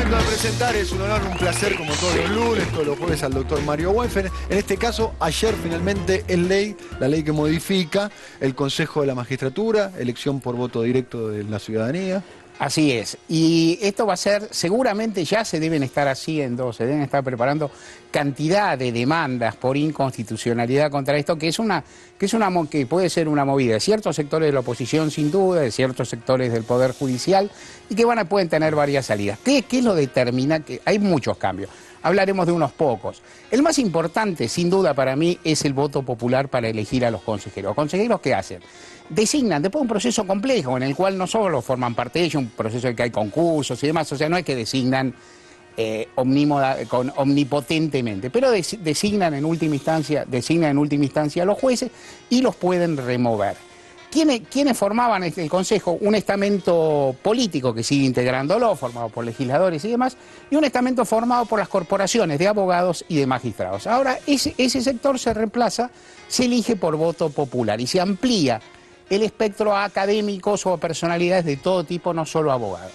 Momento de presentar, es un honor, un placer, como todos los lunes, todos los jueves, al doctor Mario Weinfeld. En este caso, ayer finalmente es ley, la ley que modifica el Consejo de la Magistratura, elección por voto directo de la ciudadanía. Así es, y esto va a ser, seguramente ya se deben estar haciendo, se deben estar preparando cantidad de demandas por inconstitucionalidad contra esto, que puede ser una movida de ciertos sectores de la oposición sin duda, de ciertos sectores del Poder Judicial, y que pueden tener varias salidas. ¿Qué lo determina? Que hay muchos cambios. Hablaremos de unos pocos. El más importante, sin duda para mí, es el voto popular para elegir a los consejeros. ¿Consejeros qué hacen? Designan después un proceso complejo en el cual no solo forman parte de ellos, un proceso en el que hay concursos y demás, o sea, no es que designan omnipotentemente, pero designan en última instancia a los jueces y los pueden remover. ¿Quiénes formaban el Consejo? Un estamento político que sigue integrándolo, formado por legisladores y demás, y un estamento formado por las corporaciones de abogados y de magistrados. Ahora, ese sector se reemplaza, se elige por voto popular y se amplía el espectro a académicos o a personalidades de todo tipo, no solo abogados.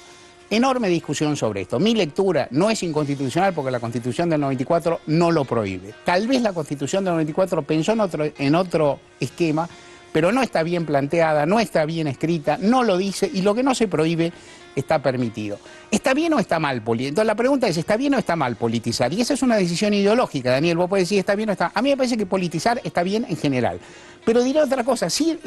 Enorme discusión sobre esto. Mi lectura no es inconstitucional porque la Constitución del 94 no lo prohíbe. Tal vez la Constitución del 94 pensó en otro esquema, pero no está bien planteada, no está bien escrita, no lo dice, y lo que no se prohíbe está permitido. ¿Está bien o está mal politizar? Entonces la pregunta es, ¿está bien o está mal politizar? Y esa es una decisión ideológica, Daniel, vos podés decir está bien o está... A mí me parece que politizar está bien en general. Pero diré otra cosa, sí,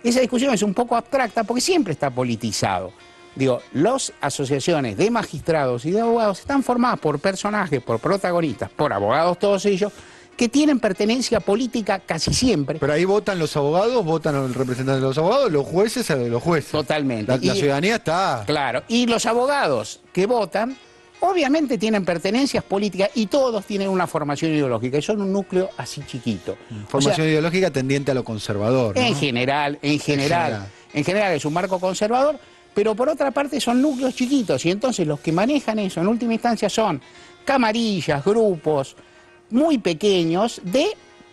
esa discusión es un poco abstracta porque siempre está politizado. Digo, las asociaciones de magistrados y de abogados están formadas por personajes, por protagonistas, por abogados todos ellos, que tienen pertenencia política casi siempre. Pero ahí votan los abogados, votan los representantes de los abogados, los jueces de los jueces. Totalmente. La ciudadanía está... Claro, y los abogados que votan, obviamente tienen pertenencias políticas y todos tienen una formación ideológica, y son un núcleo así chiquito. Formación ideológica tendiente a lo conservador, ¿no? En general es un marco conservador, pero por otra parte son núcleos chiquitos, y entonces los que manejan eso en última instancia son camarillas, grupos muy pequeños de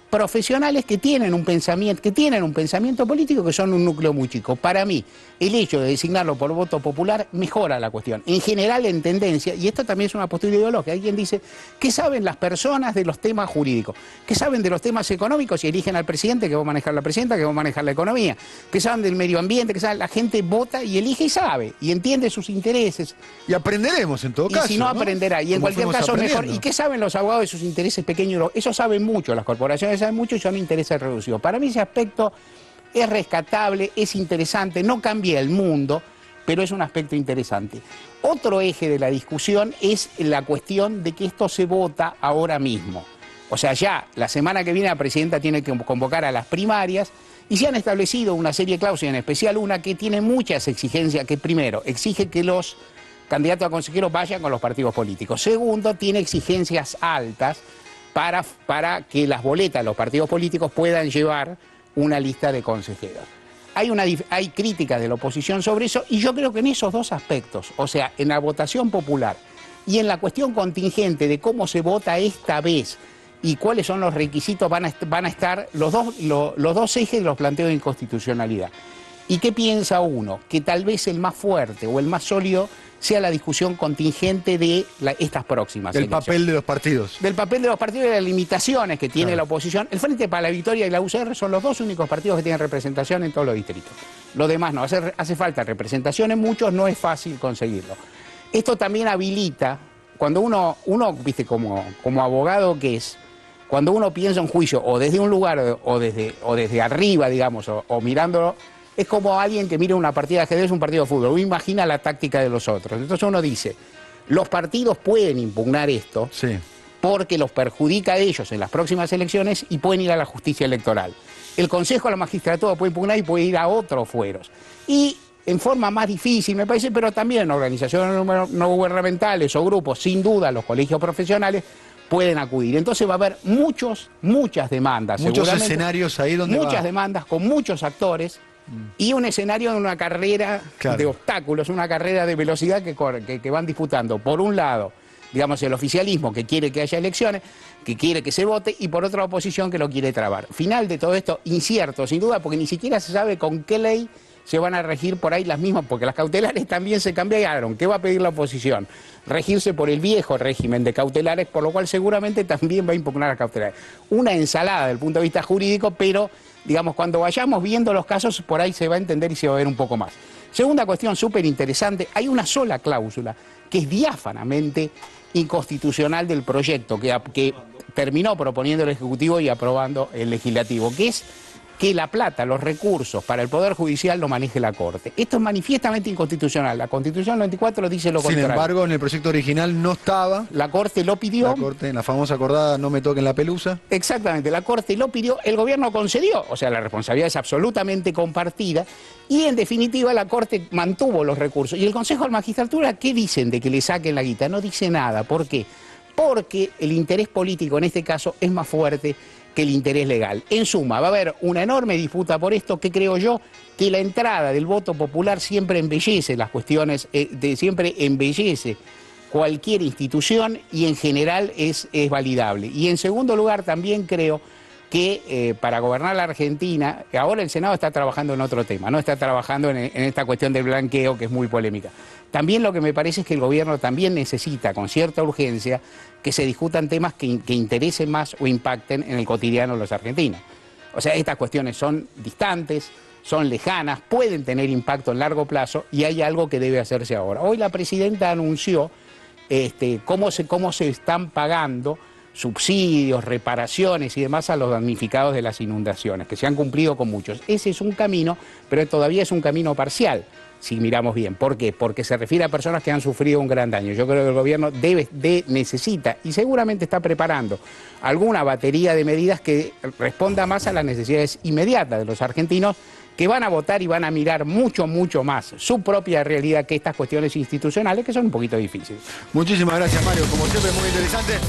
profesionales que tienen un pensamiento político, que son un núcleo muy chico. Para mí, el hecho de designarlo por voto popular mejora la cuestión. En general, en tendencia, y esto también es una postura ideológica, hay quien dice, ¿qué saben las personas de los temas jurídicos? ¿Qué saben de los temas económicos y eligen al presidente que va a manejar la presidenta, que va a manejar la economía? ¿Qué saben del medio ambiente? ¿Qué saben? La gente vota y elige y sabe, y entiende sus intereses. Y aprenderemos en todo caso. Y si no, aprenderá. Y en cualquier caso mejor. ¿Y qué saben los abogados de sus intereses pequeños? Eso saben mucho, las corporaciones saben mucho y son intereses reducidos. Para mí ese aspecto es rescatable, es interesante, no cambia el mundo, pero es un aspecto interesante. Otro eje de la discusión es la cuestión de que esto se vota ahora mismo. O sea, ya la semana que viene la presidenta tiene que convocar a las primarias y se han establecido una serie de cláusulas, en especial una que tiene muchas exigencias, que primero exige que los candidatos a consejeros vayan con los partidos políticos. Segundo, tiene exigencias altas para que las boletas de los partidos políticos puedan llevar una lista de consejeros. Hay críticas de la oposición sobre eso, y yo creo que en esos dos aspectos, o sea, en la votación popular y en la cuestión contingente de cómo se vota esta vez y cuáles son los requisitos, van a estar los dos ejes de los planteos de inconstitucionalidad. ¿Y qué piensa uno? Que tal vez el más fuerte o el más sólido sea la discusión contingente de estas próximas elecciones. Del papel de los partidos. Del papel de los partidos y de las limitaciones que tiene la oposición. El Frente para la Victoria y la UCR son los dos únicos partidos que tienen representación en todos los distritos. Los demás no. Hace falta representación en muchos, no es fácil conseguirlo. Esto también habilita, cuando uno viste, como abogado que es, cuando uno piensa un juicio o desde un lugar o desde arriba, digamos, o mirándolo, es como alguien que mira una partida de ajedrez, un partido de fútbol, uno imagina la táctica de los otros. Entonces uno dice, los partidos pueden impugnar esto, sí, porque los perjudica a ellos en las próximas elecciones y pueden ir a la justicia electoral. El Consejo de la Magistratura puede impugnar y puede ir a otros fueros. Y en forma más difícil, me parece, pero también organizaciones no gubernamentales o grupos, sin duda los colegios profesionales, pueden acudir. Entonces va a haber muchas demandas. Muchos escenarios ahí donde muchas demandas con muchos actores. Y un escenario de una carrera de obstáculos, una carrera de velocidad que van disputando, por un lado, digamos, el oficialismo que quiere que haya elecciones, que quiere que se vote, y por otra oposición que lo quiere trabar. Final de todo esto incierto, sin duda, porque ni siquiera se sabe con qué ley se van a regir por ahí las mismas, porque las cautelares también se cambiaron. ¿Qué va a pedir la oposición? Regirse por el viejo régimen de cautelares, por lo cual seguramente también va a impugnar las cautelares. Una ensalada desde el punto de vista jurídico, pero, digamos, cuando vayamos viendo los casos, por ahí se va a entender y se va a ver un poco más. Segunda cuestión súper interesante, hay una sola cláusula que es diáfanamente inconstitucional del proyecto que terminó proponiendo el Ejecutivo y aprobando el Legislativo, que es que la plata, los recursos para el Poder Judicial lo maneje la Corte. Esto es manifiestamente inconstitucional. La Constitución 94 dice lo contrario. Sin embargo, en el proyecto original no estaba. La Corte lo pidió. La Corte, en la famosa acordada, no me toquen la pelusa. Exactamente, la Corte lo pidió, el Gobierno concedió. O sea, la responsabilidad es absolutamente compartida y, en definitiva, la Corte mantuvo los recursos. ¿Y el Consejo de la Magistratura qué dicen de que le saquen la guita? No dice nada. ¿Por qué? Porque el interés político en este caso es más fuerte que el interés legal. En suma, va a haber una enorme disputa por esto que creo yo que la entrada del voto popular siempre embellece las cuestiones, siempre embellece cualquier institución y en general es validable. Y en segundo lugar también creo que para gobernar la Argentina, ahora el Senado está trabajando en otro tema, no está trabajando en esta cuestión del blanqueo que es muy polémica. También lo que me parece es que el gobierno también necesita, con cierta urgencia, que se discutan temas que interesen más o impacten en el cotidiano de los argentinos. O sea, estas cuestiones son distantes, son lejanas, pueden tener impacto en largo plazo y hay algo que debe hacerse ahora. Hoy la presidenta anunció cómo se están pagando subsidios, reparaciones y demás a los damnificados de las inundaciones, que se han cumplido con muchos. Ese es un camino, pero todavía es un camino parcial, si miramos bien. ¿Por qué? Porque se refiere a personas que han sufrido un gran daño. Yo creo que el gobierno necesita y seguramente está preparando alguna batería de medidas que responda más a las necesidades inmediatas de los argentinos, que van a votar y van a mirar mucho, mucho más su propia realidad que estas cuestiones institucionales que son un poquito difíciles. Muchísimas gracias, Mario. Como siempre, muy interesante.